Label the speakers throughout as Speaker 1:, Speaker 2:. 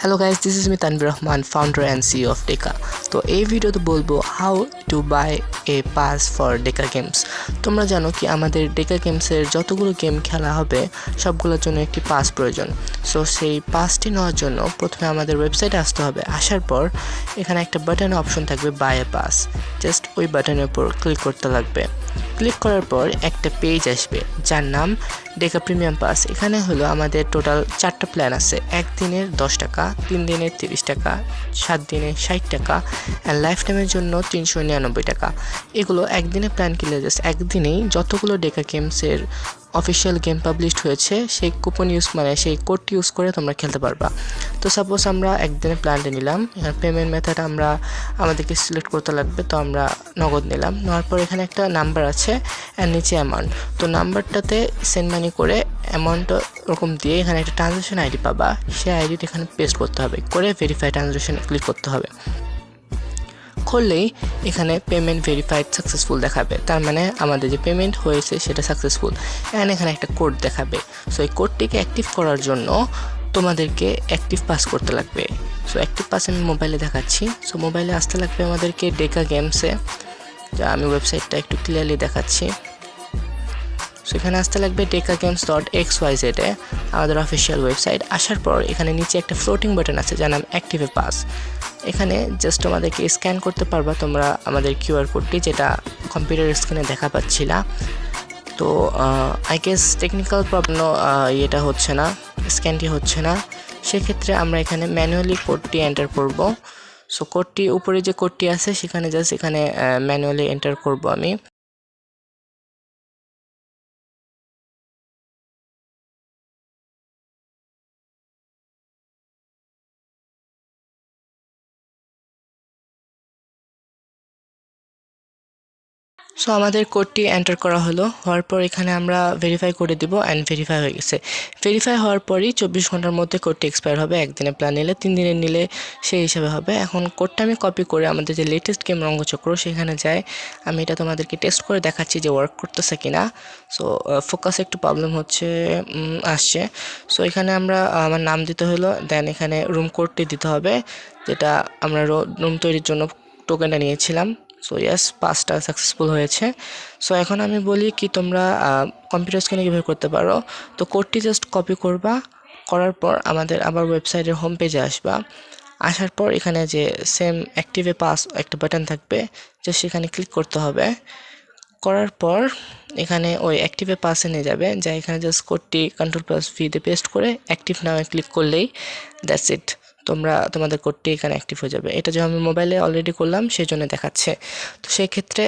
Speaker 1: Hello guys, this is me Tanvir Rahman, founder and CEO of Deka. তো এই ভিডিওতে বলবো how to buy a pass for Deka games. তোমরা জানো কি আমাদের Deka গেমসের যতগুলো গেম খেলা হবে সবগুলোর জন্য একটি পাস প্রয়োজন। সো সেই পাসটি নেওয়ার জন্য প্রথমে আমাদের ওয়েবসাইটে আসতে হবে। আসার পর এখানে একটা বাটনের অপশন থাকবে বাই এ পাস। জাস্ট ওই বাটনের উপর ক্লিক করতে লাগবে। ক্লিক করার পর একটা পেজ আসবে যার নাম ডেকা প্রিমিয়াম পাস। এখানে হলো আমাদের টোটাল 4টা প্ল্যান আছে। 1 দিনের 10 টাকা, 3 দিনের 30 টাকা, 7 দিনের 60 টাকা অ্যান্ড লাইফ টাইমের জন্য 399 টাকা। এগুলো একদিনের প্ল্যান কিনলে জাস্ট একদিনেই যতগুলো ডেকা গেমসের অফিসিয়াল গেম পাবলিশড হয়েছে সেই কুপন সেই কোডটি ইউজ করে তোমরা খেলতে পারবা। তো সাপোজ আমরা একদিনের প্ল্যানটা নিলাম, এখানে পেমেন্ট মেথড আমাদেরকে সিলেক্ট করতে লাগবে। তো আমরা নগদ নিলাম, নেওয়ার পর এখানে একটা নাম্বার আছে আর নিচে অ্যামাউন্ট। তো নাম্বারটাতে সেন্ড মানি করে অ্যামাউন্টটা ওরকম দিয়ে এখানে একটা ট্রানজ্যাকশন আইডি পাবা, সেই আইডিটা এখানে পেস্ট করতে হবে, করে ভেরিফাই ট্রানজ্যাকশন ক্লিক করতে হবে। করলেই এখানে পেমেন্ট ভেরিফাইড সাকসেসফুল দেখাবে, তার মানে আমাদের যে পেমেন্ট হয়েছে সেটা সাকসেসফুল। অ্যান্ড এখানে একটা কোড দেখাবে। সো এই কোডটিকে অ্যাক্টিভ করার জন্য তোমাদেরকে অ্যাক্টিভ পাস করতে লাগবে। সো অ্যাক্টিভ পাস আমি মোবাইলে দেখাচ্ছি। সো মোবাইলে আসতে লাগবে আমাদেরকে ডেকা গেমসে, যা আমি ওয়েবসাইটটা একটু ক্লিয়ারলি দেখাচ্ছি। সো এখানে আসতে লাগবে DekaGames.xyz আমাদের অফিসিয়াল ওয়েবসাইট। আসার পর এখানে নিচে একটা ফ্লোটিং বাটন আছে যার নাম অ্যাক্টিভ এ পাস। এখানে জাস্ট তোমাদেরকে স্ক্যান করতে পারবা তোমরা আমাদের কিউআর কোডটি, যেটা কম্পিউটার স্ক্রিনে দেখা পাচ্ছিলা। তো আই গেস টেকনিক্যাল প্রবলেম এটা হচ্ছে না, স্ক্যানটি হচ্ছে না। সেক্ষেত্রে আমরা এখানে ম্যানুয়ালি কোডটি এন্টার করব। সো কোডটি উপরে যে কোডটি আছে সেখানে জাস্ট এখানে ম্যানুয়ালি এন্টার করব আমি। সো আমাদের কোডটি এন্টার করা হলো, হওয়ার পর এখানে আমরা ভেরিফাই করে দিব অ্যান্ড ভেরিফাই হয়ে গেছে। ভেরিফাই হওয়ার পরই 24 ঘন্টার মধ্যে কোডটি এক্সপায়ার হবে। একদিনের প্ল্যান নিলে, 3 দিনের নিলে সেই হিসাবে হবে। এখন কোডটা আমি কপি করে আমাদের যে লেটেস্ট গেম রঙ্গচক্র সেখানে যাই। আমি এটা তোমাদেরকে টেস্ট করে দেখাচ্ছি যে ওয়ার্ক করতেছে কিনা। সো ফোকাসে একটু প্রবলেম আসছে। সো এখানে আমার নাম দিতে হলো, দেন এখানে রুম কোডটি দিতে হবে, যেটা আমরা রুম তৈরির জন্য টোকেনটা নিয়েছিলাম। সো ইয়াস, পাসটা সাকসেসফুল হয়েছে। সো এখন আমি বলি কি তোমরা কম্পিউটার স্ক্রিনে কীভাবে করতে পারো। তো কোডটি জাস্ট কপি করবা, করার পর আমাদের আবার ওয়েবসাইটের হোম পেজে আসবা। আসার পর এখানে যে সেম অ্যাক্টিভে পাস একটা বাটন থাকবে, জাস্ট সেখানে ক্লিক করতে হবে। করার পর এখানে ওই অ্যাক্টিভে পাসে নিয়ে যাবে, যা এখানে জাস্ট কোডটি Ctrl+V দিয়ে পেস্ট করে অ্যাক্টিভ নামে ক্লিক করলেই দ্যাটস ইট, তোমাদের কোডটি এখানে অ্যাক্টিভ হয়ে যাবে। এটা যে আমি মোবাইলে অলরেডি করলাম সেই জন্য দেখাচ্ছে। তো সেই ক্ষেত্রে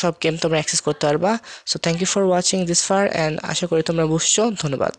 Speaker 1: সব গেম তোমরা অ্যাক্সেস করতে পারবা। So thank you for watching this far and আশা করি তোমরা বুঝছো। ধন্যবাদ।